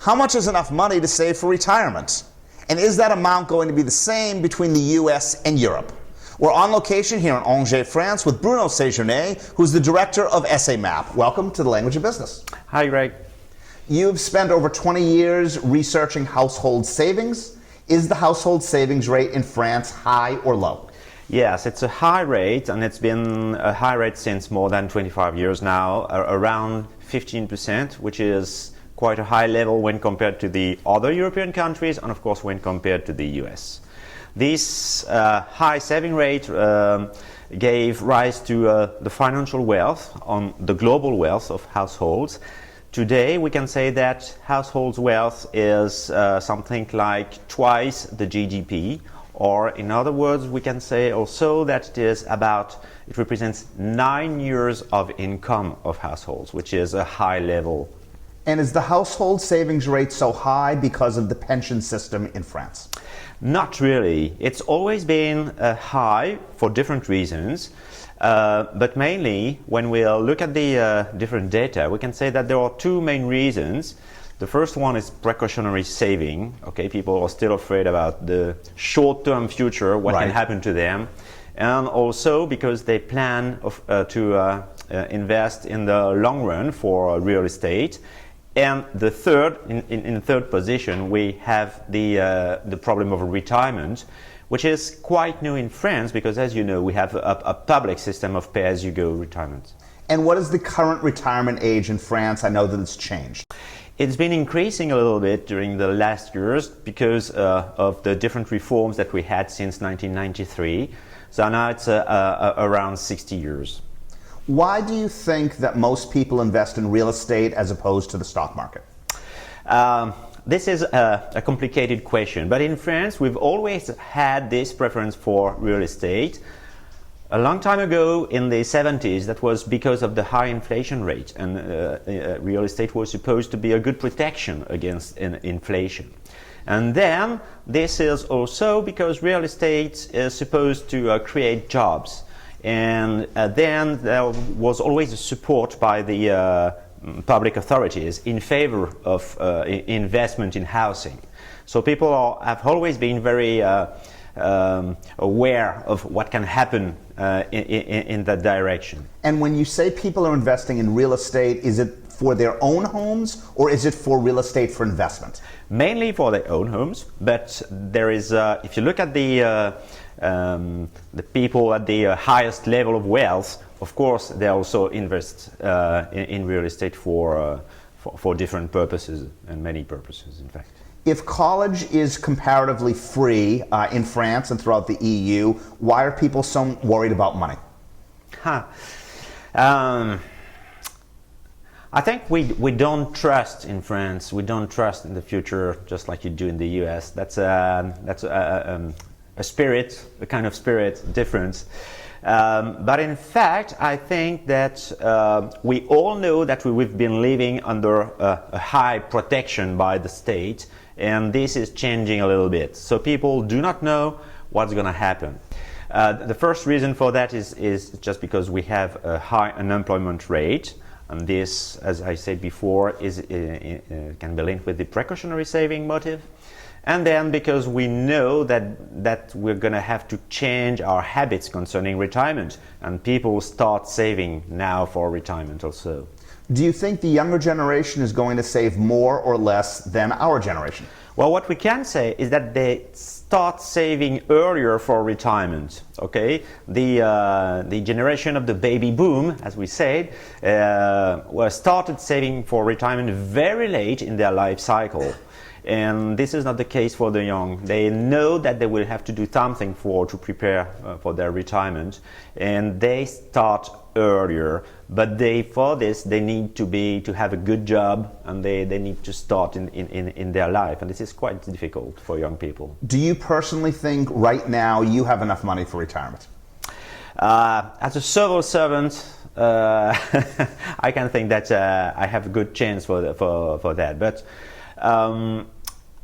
How much is enough money to save for retirement? And is that amount going to be the same between the US and Europe? We're on location here in Angers, France with Bruno Séjourné, who's the director of SAMAP. Welcome to the Language of Business. Hi, Greg. You've spent over 20 years researching household savings. Is the household savings rate in France high or low? Yes, it's a high rate, and it's been a high rate since more than 25 years now, around 15%, which is quite a high level when compared to the other European countries and of course when compared to the US. This high saving rate gave rise to the financial wealth, on the global wealth of households. Today we can say that households' wealth is something like twice the GDP, or in other words we can say also that it represents 9 years of income of households, which is a high level. And is the household savings rate so high because of the pension system in France? Not really. It's always been high for different reasons, but mainly when we look at the different data, we can say that there are two main reasons. The first one is precautionary saving. Okay, people are still afraid about the short-term future, what can happen to them, and also because they plan to invest in the long run for real estate. And the third, in third position, we have the problem of retirement, which is quite new in France because, as you know, we have a public system of pay-as-you-go retirement. And what is the current retirement age in France? I know that it's changed. It's been increasing a little bit during the last years because of the different reforms that we had since 1993. So now it's around 60 years. Why do you think that most people invest in real estate as opposed to the stock market? This is a complicated question, but in France we've always had this preference for real estate. A long time ago, in the 70s, that was because of the high inflation rate, and real estate was supposed to be a good protection against inflation. And then this is also because real estate is supposed to create jobs. And then there was always a support by the public authorities in favor of investment in housing. So people have always been very aware of what can happen in that direction. And when you say people are investing in real estate, is it for their own homes or is it for real estate for investment? Mainly for their own homes, but there is, if you look at the people at the highest level of wealth, of course they also invest in real estate for different purposes, and many purposes in fact. If college is comparatively free in France and throughout the EU, why are people so worried about money? I think we don't trust in France. We don't trust in the future, just like you do in the US. That's a spirit, a kind of spirit difference. But in fact, I think that we all know that we've been living under a high protection by the state, and this is changing a little bit. So people do not know what's going to happen. The first reason for that is just because we have a high unemployment rate, and this, as I said before, can be linked with the precautionary saving motive. And then because we know that we're going to have to change our habits concerning retirement, and people start saving now for retirement also. Do you think the younger generation is going to save more or less than our generation? Well, what we can say is that they start saving earlier for retirement. Okay, the generation of the baby boom, as we said, started saving for retirement very late in their life cycle. And this is not the case for the young. They know that they will have to do something to prepare for their retirement, and they start earlier. But for this they need to have a good job, and they need to start in their life, and this is quite difficult for young people. Do you personally think right now you have enough money for retirement? As a civil servant, I can think that I have a good chance for that. But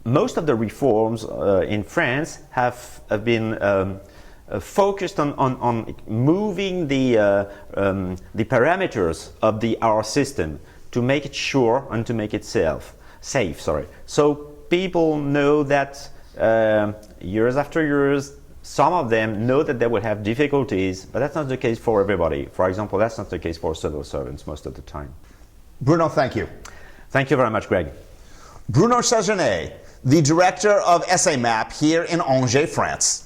most of the reforms in France have been focused on moving the parameters of our system to make it sure and to make it safe. safe. Sorry. So people know that years after years, some of them know that they will have difficulties, but that's not the case for everybody. For example, that's not the case for civil servants most of the time. Bruno, thank you. Thank you very much, Greg. Bruno Sejourné, the director of SAMAP here in Angers, France.